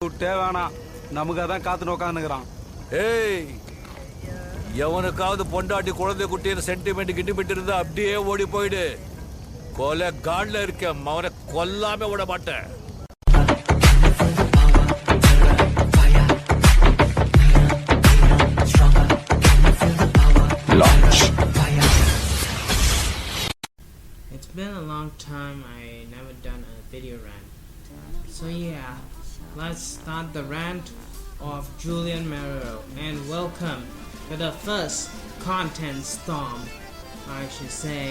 விட்டே வேணாம், நமக்கு அதான் காத்து உட்காந்துக்கிறான். ஏய், எவனுக்காவது பொண்டாட்டி குழந்தை குட்டின்னு சென்டிமெண்ட் கிண்டிமெண்ட் இருந்தா அப்படியே ஓடி போயிடு. கொலை காட்ல இருக்க அவனை கொல்லாம விட மாட்டேன். It's been a long time I never done a video rant. So yeah, let's start the rant of Julian Marrero and welcome to the first content storm, I should say.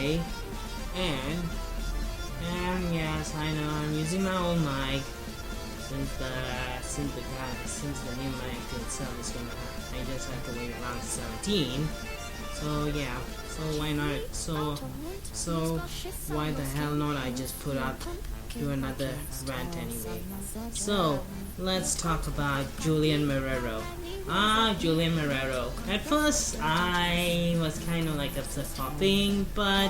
And yes, I know I'm using my old mic since the new mic itself is gonna I just have to wait around 17. So yeah, so why not? So why the hell not? I just do another rant anyway. So let's talk about Julian Marrero. Julian Marrero. At first I was kind of like upset popping, but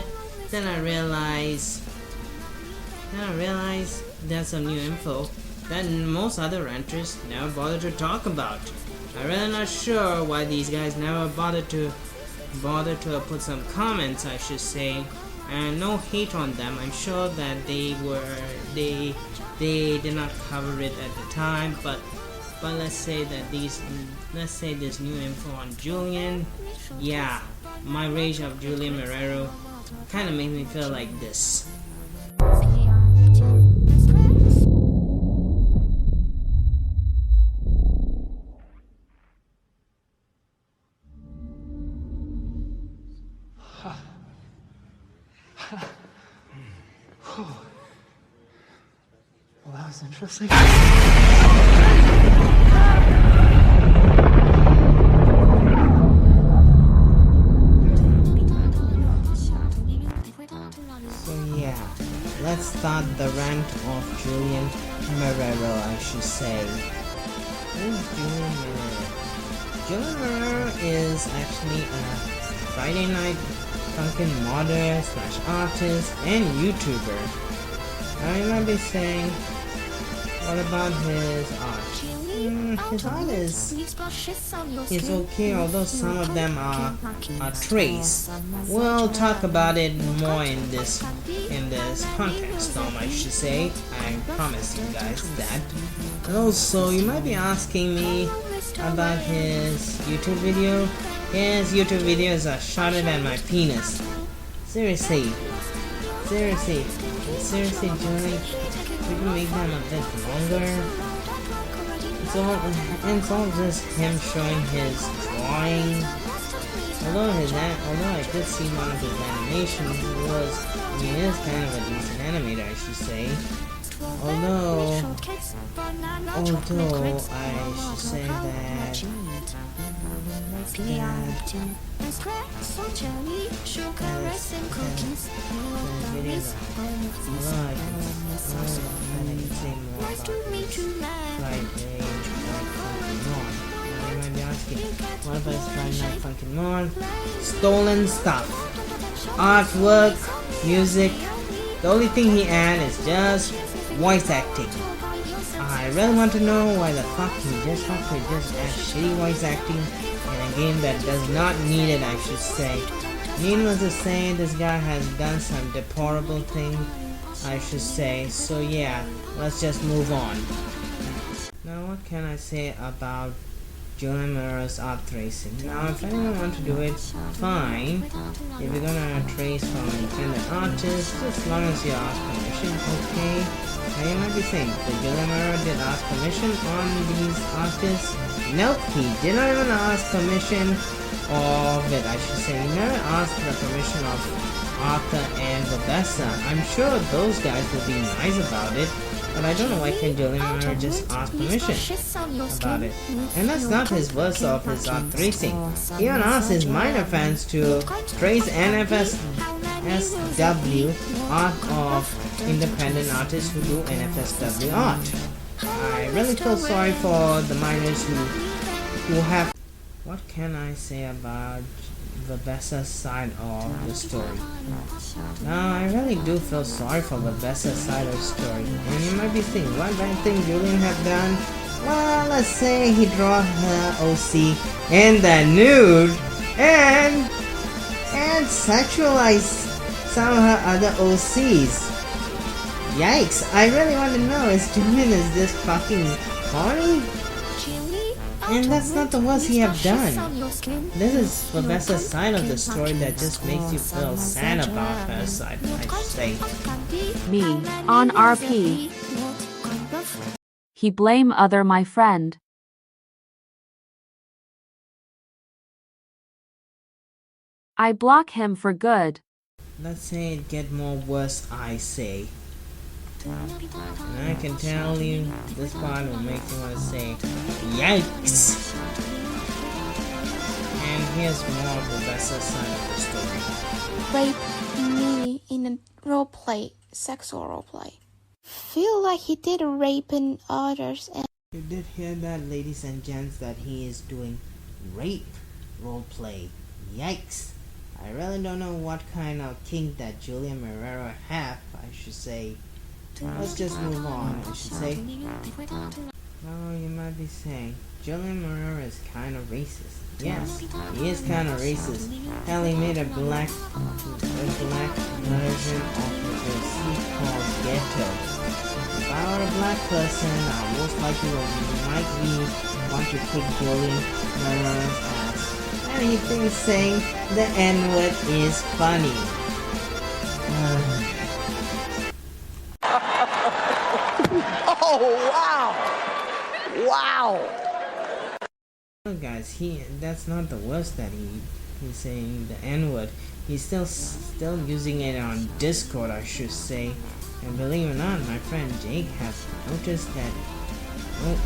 then I realized there's some new info that most other ranters never bothered to talk about. I'm really not sure why these guys never bothered to put some comments, I should say, and no hate on them. I'm sure that they did not cover it at the time, but let's say this new info on Julian. Yeah, my rage of Julian Marrero kind of made me feel like this. Well, that was interesting. So yeah, let's start the rant of Julian Marrero, I should say. Who is Julian Marrero? Julian Marrero is actually a Friday night funkin' modder / artist and YouTuber. Now you might be saying, what about his art? His art is okay, although some of them are trace. We'll talk about it more in this context, I should say. I promise you guys that. And also, you might be asking me about his YouTube video. His YouTube videos are shorter than my penis. Seriously, Julie, we can make them a bit longer. It's all just him showing his drawing. Although I did see one of his animations, he is kind of a decent animator, I should say. Although I should say that what about Friday Night Funkin' Morn? Stolen stuff, artwork, music. The only thing he added is just voice acting. I really want to know why the fuck he just have to just add shitty voice acting in a game that does not need it, I should say. Needless to say, this guy has done some deplorable thing, I should say. So yeah, let's just move on. Now what can I say about Julian Marrero's art tracing? Now if anyone wants to do it, fine. If you're gonna trace from independent artists, as long as you ask permission, okay. Now you might be saying, did Julian Marrero did ask permission on these artists? Nope, he did not even ask permission of it, I should say. He never asked the permission of Arthur and Rebecca. I'm sure those guys will be nice about it, but I don't know why can Julian Marrero just ask permission about it. And that's not his verse of his art tracing. He even asked his minor fans to trace NFSW art of independent artists who do NFSW art. I really feel sorry for the minors who have. What can I say about Rebecca's side of the story? Now, I really do feel sorry for Rebecca's side of the story. And you might be thinking, what bad thing Julian have done Well, let's say he draw her OC in the nude and sexualize some of her other OCs. Yikes, I really want to know, is this fucking horny? And that's not the worst he have done. This is Professor's side of the story that just makes you feel sad about her side, I should say. Me, on RP. He blame other my friend. I block him for good. Let's say it get more worse, I say. And I can tell you, this part will make you want to say, yikes! And here's more of Professor's side of the story. Rape me in a roleplay, sexual roleplay. Feel like he did raping others and You did hear that, ladies and gents, that he is doing rape roleplay. Yikes! I really don't know what kind of kink that Julian Marrero have, I should say. Let's just move on, I should say. Oh, you might be saying, Julian Marrero is kind of racist. Yes, he is kind of racist. Hell, he made a black version of the seat called Ghetto. If I were a black person, I most likely want to kick Julian Marrero's ass. And he thinks saying the N-word is funny. Oh, wow! Wow! Well, guys, that's not the worst that he's saying the N-word. He's still using it on Discord, I should say. And believe it or not, my friend Jake has noticed that he's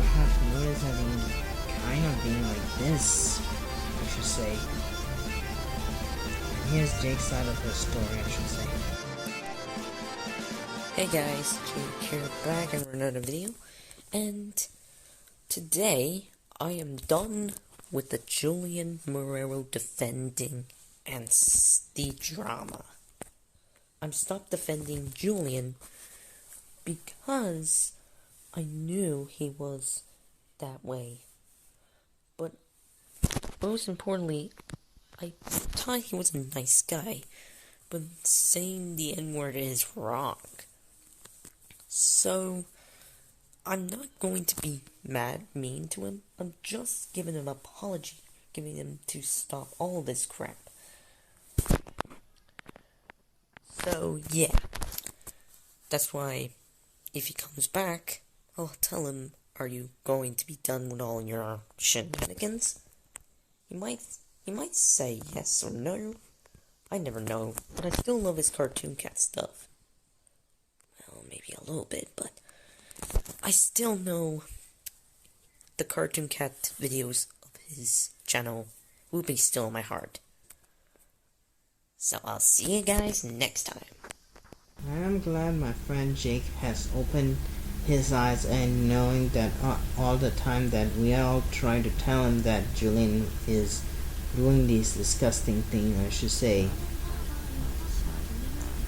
kind of being like this, I should say. And here's Jake's side of the story, I should say. Hey guys, Jake here, back for another video, and today I am done with the Julian Marrero defending and the drama. I'm stopped defending Julian because I knew he was that way, but most importantly, I thought he was a nice guy, but saying the N-word is wrong. So, I'm not going to be mean to him. I'm just giving him an apology, giving him to stop all this crap. So, yeah. That's why, if he comes back, I'll tell him, are you going to be done with all your shenanigans? He might say yes or no. I never know, but I still love his cartoon cat stuff. Maybe a little bit, but I still know the cartoon cat videos of his channel will be still in my heart. So I'll see you guys next time. I'm glad my friend Jake has opened his eyes and knowing that all the time that we all try to tell him that Julian is doing these disgusting things, I should say.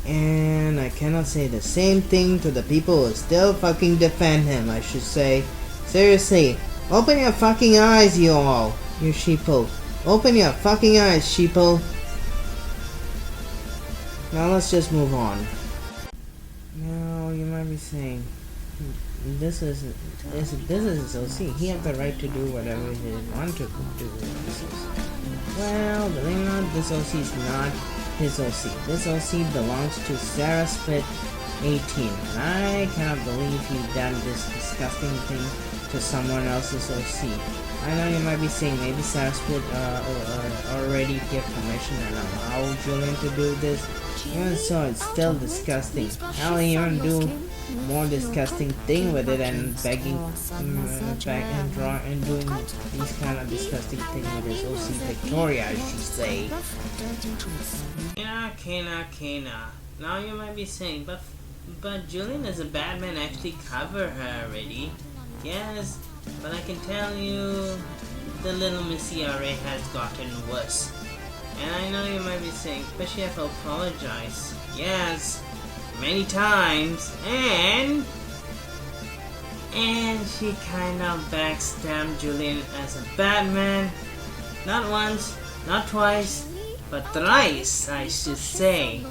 And I cannot say the same thing to the people who still fucking defend him, I should say. Seriously, open your fucking eyes, you all. You sheeple. Open your fucking eyes, sheeple. Now let's just move on. Now you might be saying, this is his OC. He has the right to do whatever he wants to do with this OC. Well, believe it or not, this OC is not his OC. This OC belongs to Sarah Split 18, and I cannot believe he done this disgusting thing to someone else's OC. I know you might be saying maybe Sarah Split already give permission and allow Julian to do this. Even so, it's still disgusting. Hell, he even do more disgusting thing with it and begging back and doing these kind of disgusting thing with his OC Victoria, I should say. Kena. Now you might be saying, but Julian as a bad man actually covered her already. Yes, but I can tell you, the little Missy RA has gotten worse. And I know you might be saying, but she have to apologize. Yes, many times, and and she kind of backstabbed Julian as a bad man. Not once, not twice, but thrice, I should say.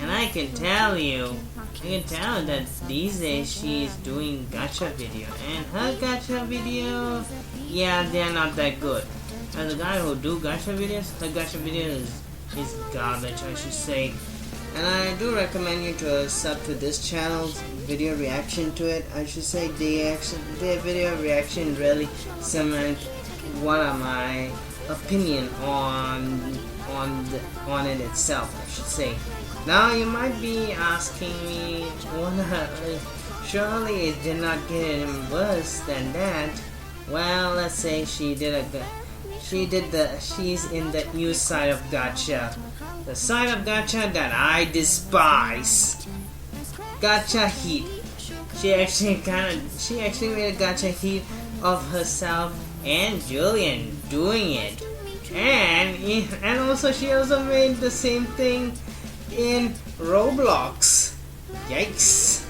And I can tell that these days she is doing gacha video, and her gacha video, yeah, they're not that good. As a guy who do gacha videos, her gacha video is garbage, I should say. And I do recommend you to sub to this channel's video reaction to it. I should say their video reaction really cement what are my opinion on it itself, I should say. Now you might be asking me, surely it did not get any worse than that. Well, let's say she's in the new side of gacha. The side of gacha that I despise. Gacha heat. She actually made a gacha heat of herself and Julian doing it. And also she also made the same thing in Roblox. Yikes.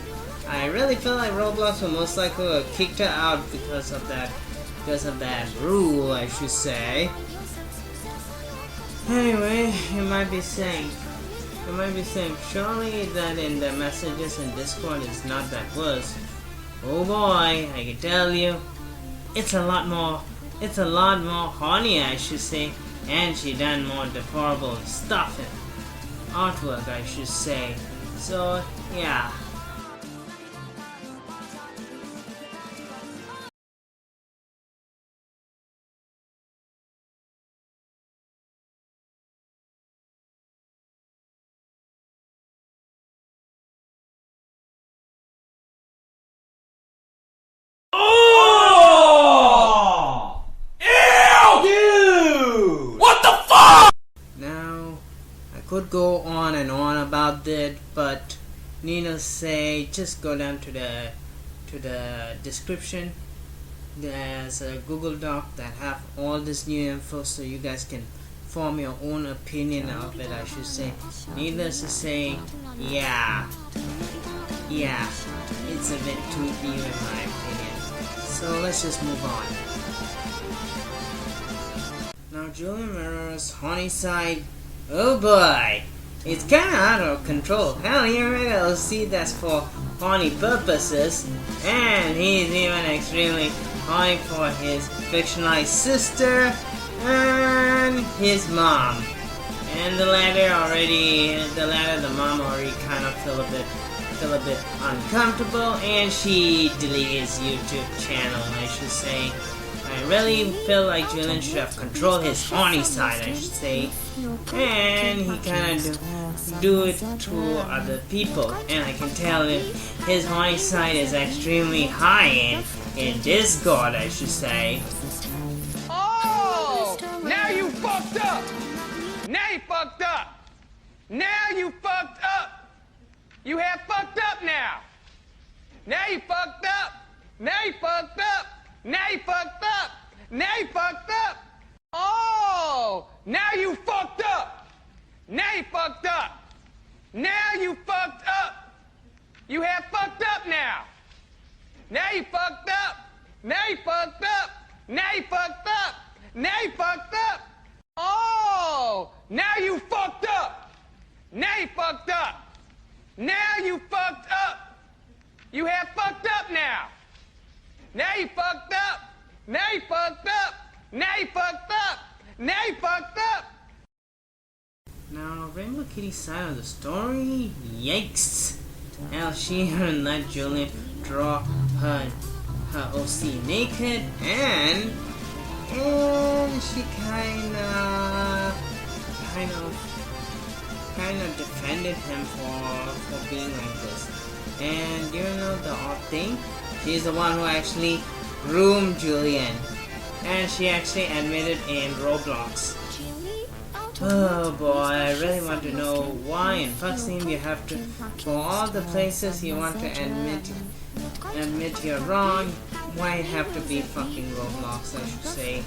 I really feel like Roblox will most likely have kicked her out because of that rule, I should say. Anyway, you might be saying, surely that in the messages in Discord is not that worse. Oh boy, I can tell you, it's a lot more horny, I should say, and she done more deplorable stuff in artwork, I should say. So yeah. Could go on and on about that, but needless to say, just go down to the description. There's a Google Doc that have all this new info, so you guys can form your own opinion of it, I should say. Needless to say, yeah, it's a bit too deep in my opinion. So let's just move on. Now Julian Marrero's horny side. Oh boy, it's kinda out of control. Hell, he made a LC that's for horny purposes, and he's even extremely horny for his fictionalized sister and his mom. And the mom already kind of feel a bit uncomfortable, and she deleted his YouTube channel, I should say. I really feel like Julian should have controlled his horny side, I should say, and he kind of do it to other people. And I can tell his horny side is extremely high in Discord, I should say. Oh, now you fucked up. Now you fucked up. Now you fucked up. You have fucked up now. Now you fucked up. Now you fucked up. Now you fucked up. Now you fucked up. Oh, now you fucked up. Now you fucked up. Now you fucked up. You have fucked up now. Now you fucked up. Now you fucked up. Now you fucked up. Now you fucked up. Oh, now you fucked up. Now you fucked up. Now you fucked up. You have fucked up now. Now you fucked up. Now you fucked up. Now you fucked up. Now you fucked up. Now, Rainbow Kitty's side of the story? Yikes! Now she even let Julian draw her OC naked, and she kind of defended him for being like this. And you know the odd thing? She's the one who actually groomed Julian, and she actually admitted in Roblox. Oh boy, I really want to know why in fuck's name you have to, for all the places you want to admit you're wrong, why it have to be fucking Roblox, I should say.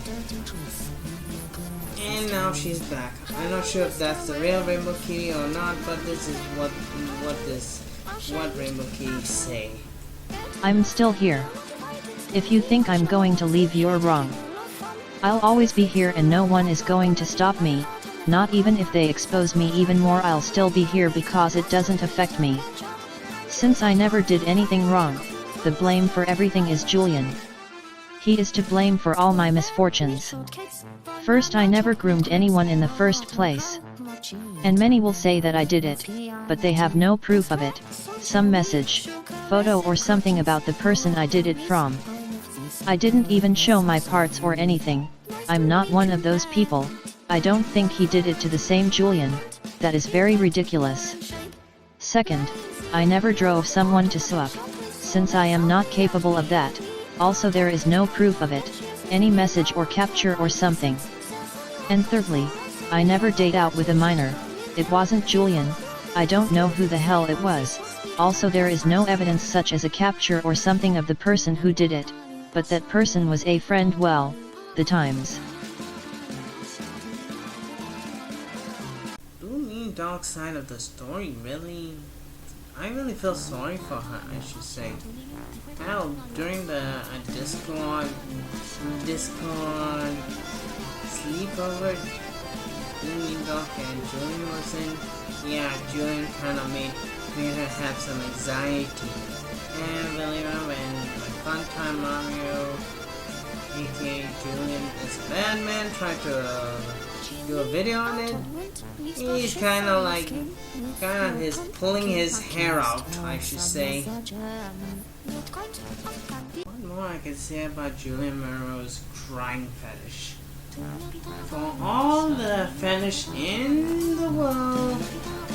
And now she's back. I'm not sure if that's the real Rainbow Kitty or not, but this is what Rainbow Kitty say. I'm still here. If you think I'm going to leave, you're wrong. I'll always be here and no one is going to stop me, not even if they expose me even more. I'll still be here because it doesn't affect me. Since I never did anything wrong, the blame for everything is Julian. He is to blame for all my misfortunes. First, I never groomed anyone in the first place. And many will say that I did it, but they have no proof of it, some message, photo or something about the person I did it from. I didn't even show my parts or anything. I'm not one of those people. I don't think he did it to the same Julian. That is very ridiculous. Second, I never drove someone to swap, since I am not capable of that. Also, there is no proof of it, any message or capture or something. And thirdly, I never date out with a minor. It wasn't Julian. I don't know who the hell it was. Also, there is no evidence such as a capture or something of the person who did it, but that person was a friend. Well, the times. Do mean dark side of the story, really? I really feel sorry for her, I should say. Hell, during the Discord sleepover, Mean Doc and Julian was in. Yeah, Julian kind of made her have some anxiety. And really, when Funtime Mario, aka Julian is Batman, tried to do a video on it, he's kind of pulling his hair out, I should say. What more I can say about Julian Marrero's crying fetish? For all the fetish in the world,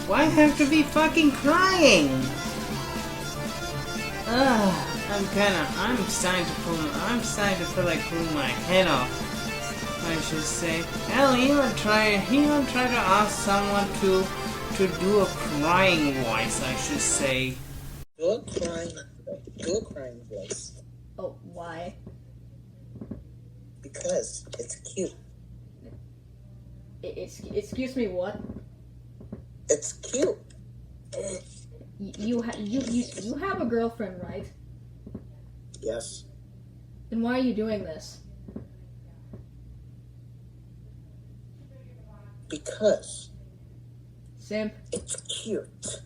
why have to be fucking crying? I'm starting to feel like pulling my head off, I should say. Hell, he even tried to ask someone to do a crying voice, I should say. Do a crying voice. Oh, why? Because it's cute. Excuse me, what? It's cute. You have a girlfriend, right? Yes. Then why are you doing this? Because. Simp. It's cute.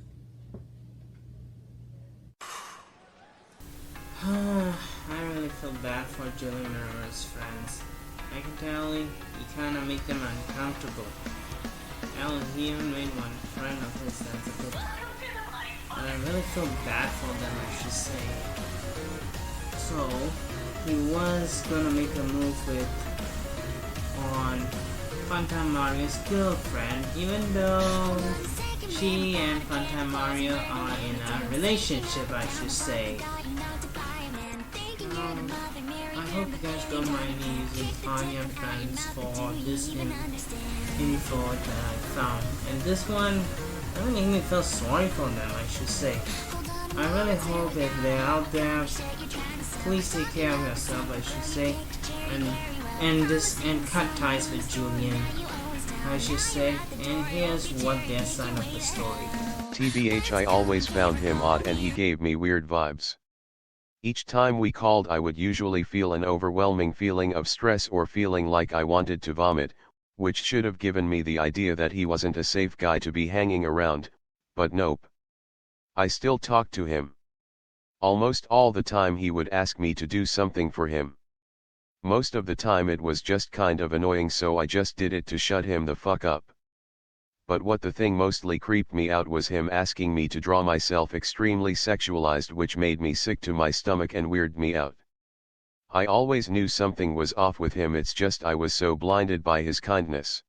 I really feel bad for Julian Marrero's friends. I can tell he kind of made them uncomfortable. Hell, he even made one friend of his that's a bit. And I really feel bad for them, I should say. So, he was gonna make a move on Funtime Mario's girlfriend, even though she and Funtime Mario are in a relationship, I should say. I hope you guys don't mind me using Anya friends for this info that I found. And this one, I really make me feel sorry for them, I should say. I really hope that they're out there. Please take care of yourself, I should say. And cut ties with Julian, I should say. And here's what their side of the story. TBH, I always found him odd and he gave me weird vibes. Each time we called I would usually feel an overwhelming feeling of stress or feeling like I wanted to vomit, which should have given me the idea that he wasn't a safe guy to be hanging around, but nope. I still talked to him. Almost all the time he would ask me to do something for him. Most of the time it was just kind of annoying, so I just did it to shut him the fuck up. But what the thing mostly creeped me out was him asking me to draw myself extremely sexualized, which made me sick to my stomach and weirded me out. I always knew something was off with him, it's just I was so blinded by his kindness.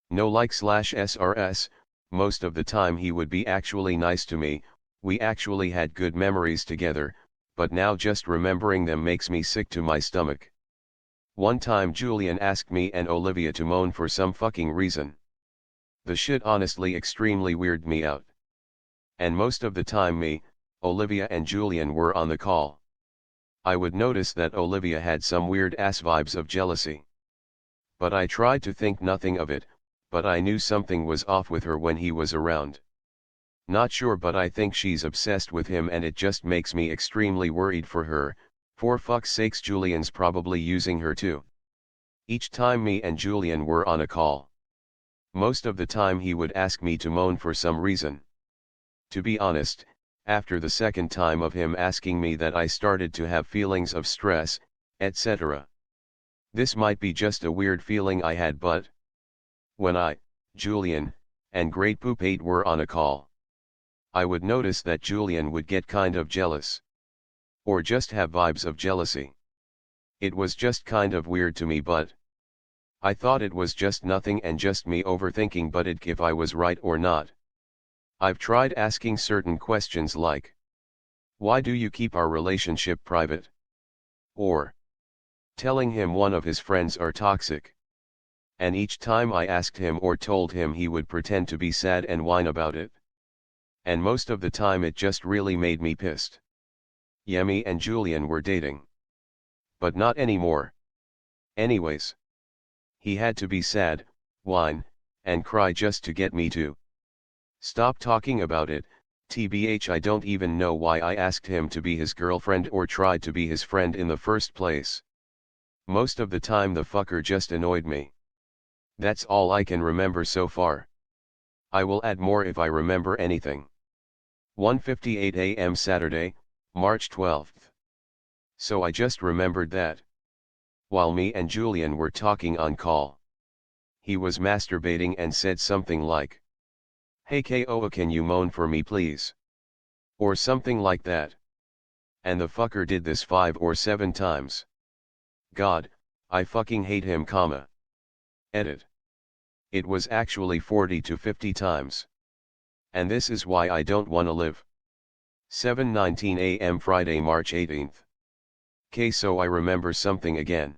No like/SRS, most of the time he would be actually nice to me, we actually had good memories together, but now just remembering them makes me sick to my stomach. One time Julian asked me and Olivia to moan for some fucking reason. The shit honestly extremely weirded me out. And most of the time me, Olivia and Julian were on the call. I would notice that Olivia had some weird ass vibes of jealousy. But I tried to think nothing of it, but I knew something was off with her when he was around. Not sure, but I think she's obsessed with him and it just makes me extremely worried for her, For fuck's sakes, Julian's probably using her too. Each time me and Julian were on a call, most of the time he would ask me to moan for some reason. To be honest, after the second time of him asking me that, I started to have feelings of stress, etc. This might be just a weird feeling I had, but when I, Julian, and Great Poop 8 were on a call, I would notice that Julian would get kind of jealous. Or just have vibes of jealousy. It was just kind of weird to me, but I thought it was just nothing and just me overthinking, but if I was right or not. I've tried asking certain questions like, why do you keep our relationship private? Or telling him one of his friends are toxic. And each time I asked him or told him, he would pretend to be sad and whine about it. And most of the time it just really made me pissed. Yemi and Julian were dating. But not anymore. Anyways. He had to be sad, whine, and cry just to get me to stop talking about it. TBH, I don't even know why I asked him to be his girlfriend or tried to be his friend in the first place. Most of the time the fucker just annoyed me. That's all I can remember so far. I will add more if I remember anything. 1:58 a.m. Saturday, March 12th. So I just remembered that while me and Julian were talking on call, he was masturbating and said something like, "Hey Koa, can you moan for me please?" Or something like that. And the fucker did this 5 or 7 times. God, I fucking hate him, comma. Edit. It was actually 40 to 50 times. And this is why I don't wanna live. 7:19 a.m. Friday, March 18th. So I remember something again.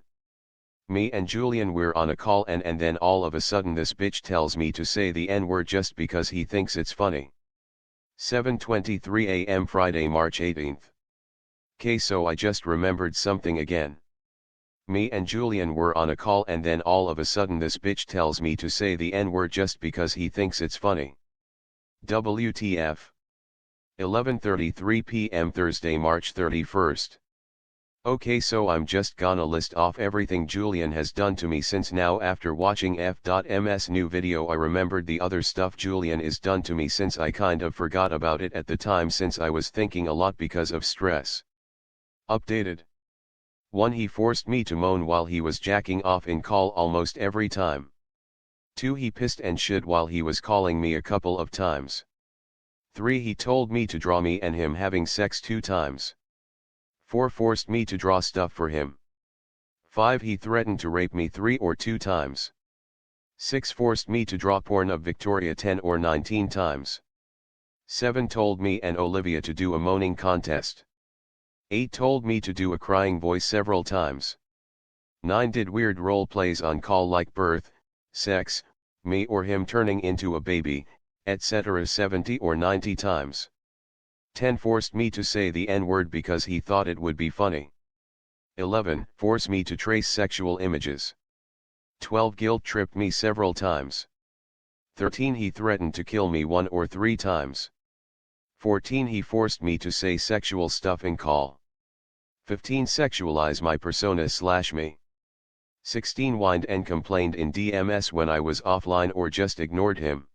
Me and Julian were on a call and then all of a sudden this bitch tells me to say the N-word just because he thinks it's funny. 7:23 a.m. Friday, March 18th. So I just remembered something again. Me and Julian were on a call and then all of a sudden this bitch tells me to say the N-word just because he thinks it's funny. WTF. 11:33 p.m. Thursday, March 31st. Okay, so I'm just gonna list off everything Julian has done to me since now. After watching ft.m's new video, I remembered the other stuff Julian is done to me since I kind of forgot about it at the time since I was thinking a lot because of stress. Updated. 1. He forced me to moan while he was jacking off in call almost every time. 2. He pissed and shit while he was calling me a couple of times. 3. He told me to draw me and him having sex 2 times. 4. Forced me to draw stuff for him. 5. He threatened to rape me 3 or 2 times. 6. Forced me to draw porn of Victoria 10 or 19 times. 7. Told me and Olivia to do a moaning contest. 8. Told me to do a crying voice several times. 9. Did weird role plays on call like birth, sex, me or him turning into a baby, etc. 70 or 90 times. 10. Forced me to say the N-word because he thought it would be funny. 11. Forced me to trace sexual images. 12. Guilt tripped me several times. 13. He threatened to kill me 1 or 3 times. 14. He forced me to say sexual stuff in call. 15. Sexualize my persona / me. 16. Whined and complained in DMS when I was offline or just ignored him.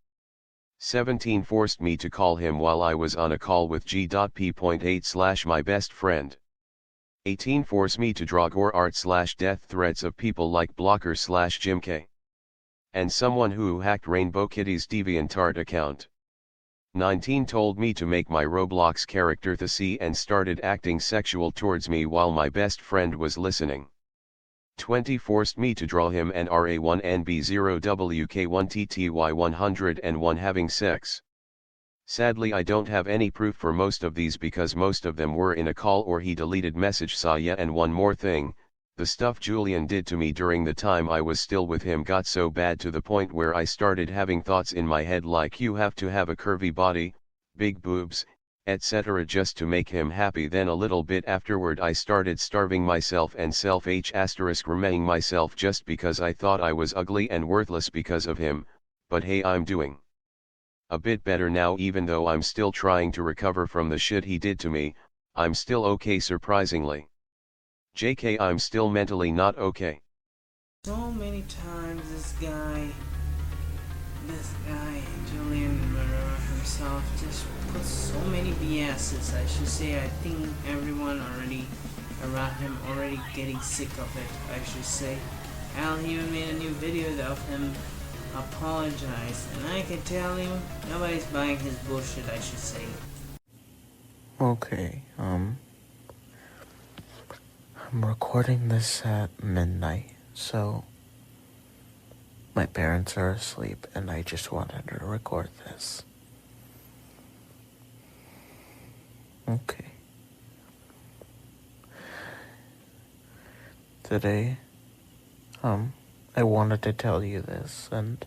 17. Forced me to call him while I was on a call with G.P.8 / my best friend. 18. Forced me to draw gore art / death threats of people like Blocker / Jim K. and someone who hacked Rainbow Kitty's DeviantArt account. 19. Told me to make my Roblox character Thessie and started acting sexual towards me while my best friend was listening. 20. Forced me to draw him and RA1NB0WK1TTY101 having sex. Sadly, I don't have any proof for most of these because most of them were in a call or he deleted message. Yeah, and one more thing, the stuff Julian did to me during the time I was still with him got so bad to the point where I started having thoughts in my head like you have to have a curvy body, big boobs, etc. just to make him happy. Then a little bit afterward I started starving myself and remaking myself just because I thought I was ugly and worthless because of him, but hey, I'm doing a bit better now. Even though I'm still trying to recover from the shit he did to me, I'm still okay surprisingly. JK, I'm still mentally not okay. So many times this guy, Julian Marrero himself, just puts so many BS's. I should say, I think everyone already around him already getting sick of it, I should say. Al even made a new video of him apologize, and I can tell you, nobody's buying his bullshit, I should say. Okay, I'm recording this at midnight, so my parents are asleep, and I just wanted to record this. Okay. Today, I wanted to tell you this, and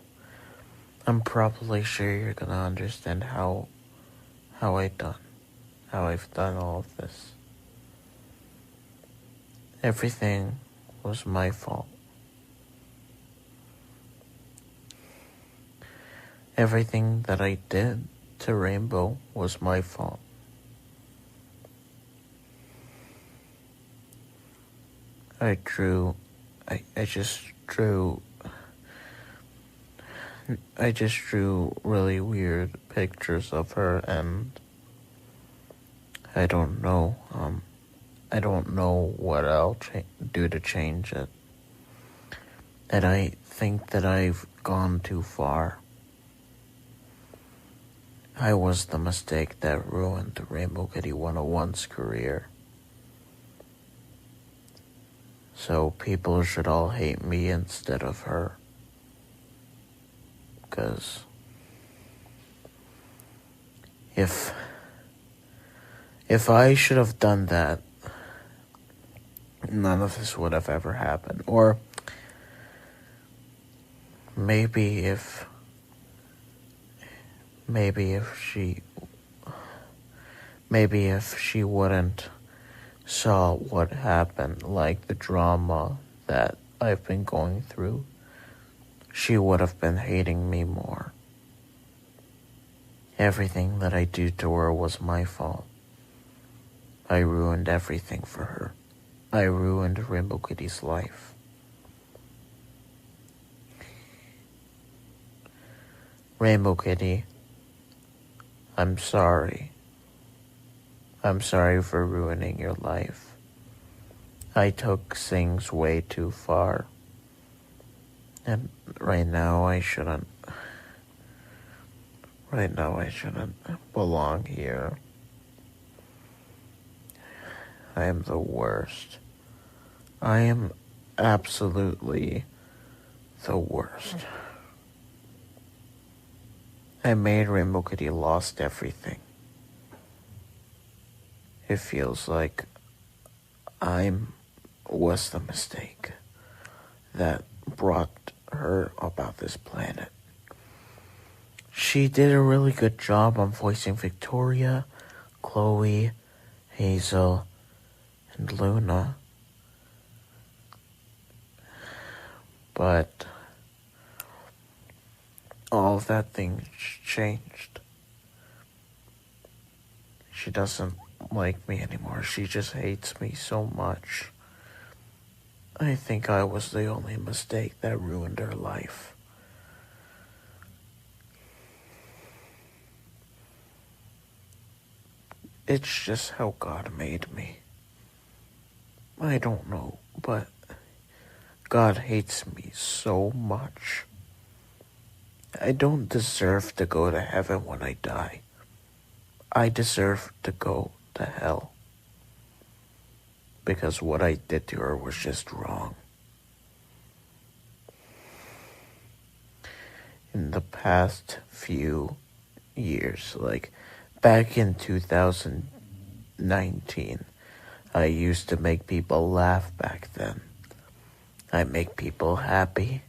I'm probably sure you're gonna understand how I've done all of this. Everything was my fault. Everything that I did to Rainbow was my fault. I just drew really weird pictures of her, and I don't know what I'll do to change it. And I think that I've gone too far. I was the mistake that ruined Rainbow Kitty 101's career. So people should all hate me instead of her. 'Cause if I should have done that, none of this would have ever happened. Or maybe if she wouldn't saw what happened, like the drama that I've been going through, she would have been hating me more. Everything that I do to her was my fault. I ruined everything for her. I ruined Rainbow Kitty's life. Rainbow Kitty, I'm sorry. I'm sorry for ruining your life. I took things way too far. And right now I shouldn't belong here. I am the worst. I am absolutely the worst. I made Rainbow Kitty lost everything. It feels like I was the mistake that brought her about this planet. She did a really good job on voicing Victoria, Chloe, Hazel, and Luna. But all of that thing changed. She doesn't like me anymore. She just hates me so much. I think I was the only mistake that ruined her life. It's just how God made me. I don't know, but God hates me so much. I don't deserve to go to heaven when I die. I deserve to go to hell. Because what I did to her was just wrong. In the past few years, like back in 2019, I used to make people laugh back then. I make people happy.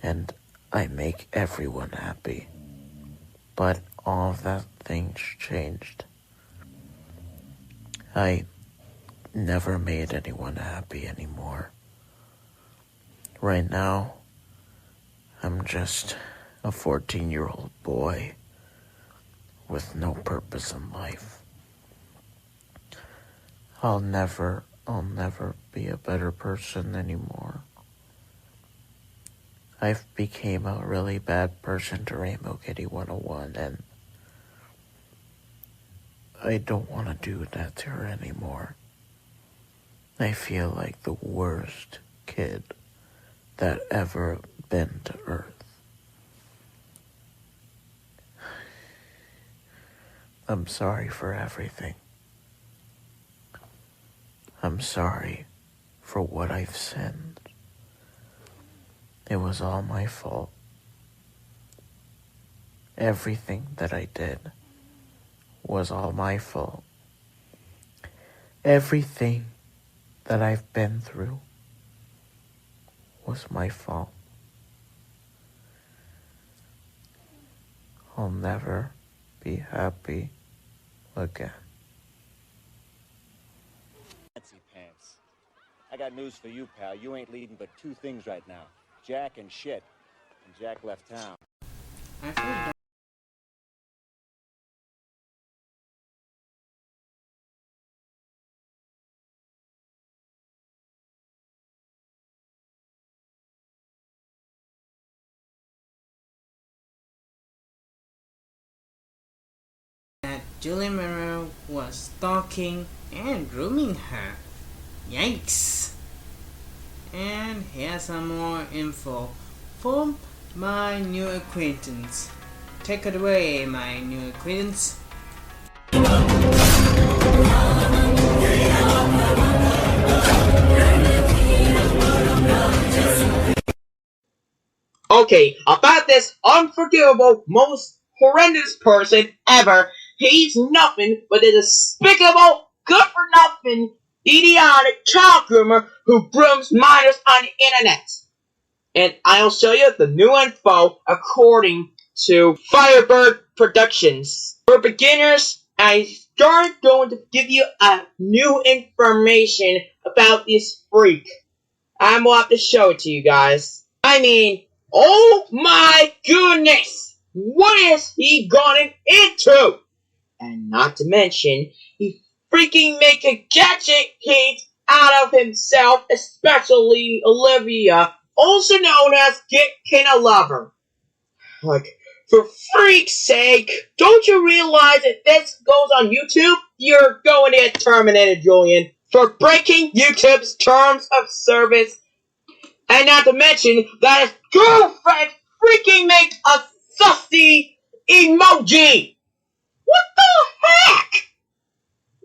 And I make everyone happy. But all of that things changed. I never made anyone happy anymore. Right now, I'm just a 14-year-old boy with no purpose in life. I'll never I'll never be a better person anymore. I've became a really bad person to Rainbow Kitty 101, and I don't want to do that to her anymore. I feel like the worst kid that ever been to Earth. I'm sorry for everything. I'm sorry for what I've sinned. It was all my fault. Everything that I did was all my fault. Everything that I've been through was my fault. I'll never be happy again. Fancy pants. I got news for you, pal. You ain't leading but two things right now. Jack and shit. And Jack left town. I feel that Julian Marrero was stalking and grooming her. Yikes! And here's some more info from my new acquaintance. Take it away, my new acquaintance. Okay, about this unforgivable, most horrendous person ever. He's nothing but a despicable, good-for-nothing, idiotic child groomer who grooms minors on the internet. And I'll show you the new info according to Firebird Productions. For beginners, I started going to give you a new information about this freak. I'm going to have to show it to you guys. I mean, oh my goodness! What is he gotten into? And not to mention, he freaking make a gadget hate out of himself, especially Olivia, also known as Get Kinda Lover. Like, for freak's sake, don't you realize if this goes on YouTube, you're going to get terminated, Julian, for breaking YouTube's terms of service. And not to mention that his girlfriend freaking makes a sussy emoji. What the heck?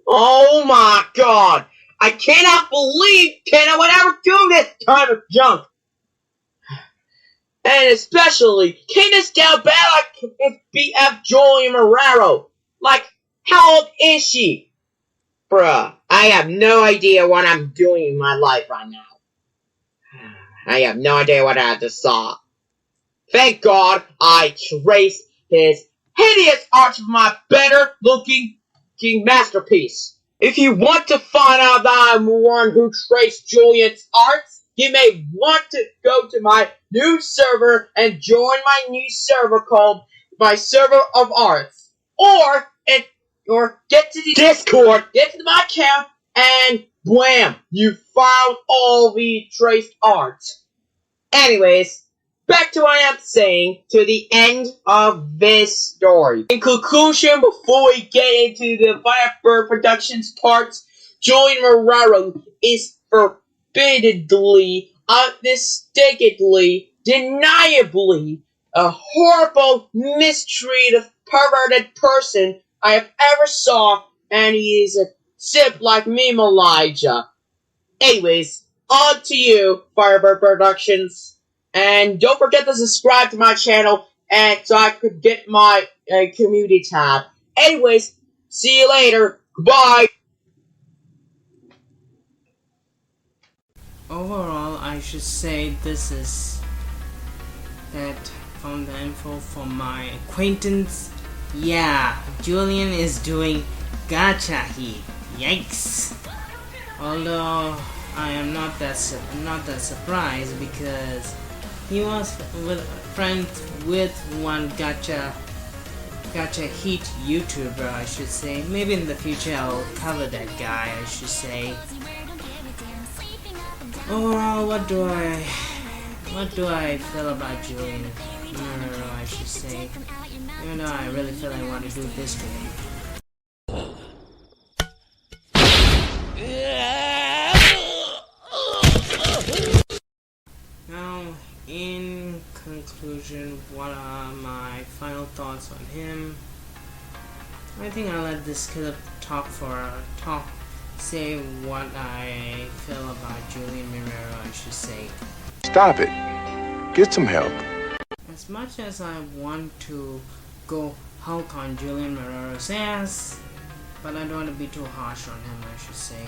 Oh my god. I cannot believe Kenna would ever do this kind of junk. And especially, Kenna's down bad like his BF Julian Marrero. Like, how old is she? Bruh, I have no idea what I'm doing in my life right now. I have no idea what I just saw. Thank God I traced his hideous art of my better looking masterpiece. If you want to find out that I'm the one who traced Julian's arts, you may want to go to my new server and join my new server called my Server of Arts. Or get to the Discord, get to my account, and wham! You found all the traced art. Anyways, back to what I'm saying, to the end of this story. In conclusion, before we get into the Firebird Productions parts, Julian Marrero is forbiddingly, unmistakably, deniably a horrible, mistreated, perverted person I have ever saw, and he is a simp like meme Elijah. Anyways, on to you, Firebird Productions. And don't forget to subscribe to my channel, and so I could get my community tab. Anyways, see you later. Goodbye. Overall, I should say this is that from the info from my acquaintance. Yeah, Julian is doing gacha heat. Yikes! Although I am not that surprised because he was friends with one gacha heat YouTuber, I should say. Maybe in the future I'll cover that guy, I should say. Overall, what do I feel about Julian Marrero, I should say. Even though I really feel I want to do this to him. Now, in conclusion, what are my final thoughts on him? I think I'll let this kid say what I feel about Julian Marrero, I should say. Stop it. Get some help. As much as I want to go Hulk on Julian Marrero's ass, but I don't want to be too harsh on him, I should say.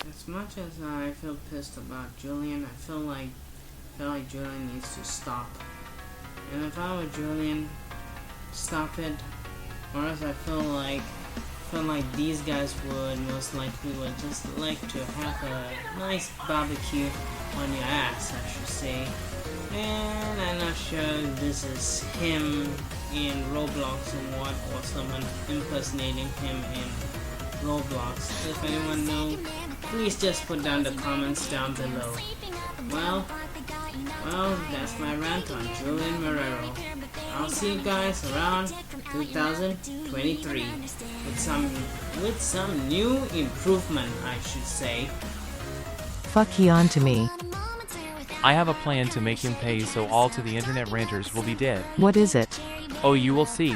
As much as I feel pissed about Julian, I feel like Julian needs to stop. And if I were Julian, stop it. Or else I feel like these guys would just like to have a nice barbecue on your ass, I should say. And I'm not sure if this is him in Roblox or what, or someone impersonating him in Roblox. If anyone knows, please just put down the comments down below. Well, that's my rant on Julian Marrero. I'll see you guys around 2023 with some new improvement, I should say. Fuck he on to me. I have a plan to make him pay, so all to the internet ranters will be dead. What is it? Oh, you will see.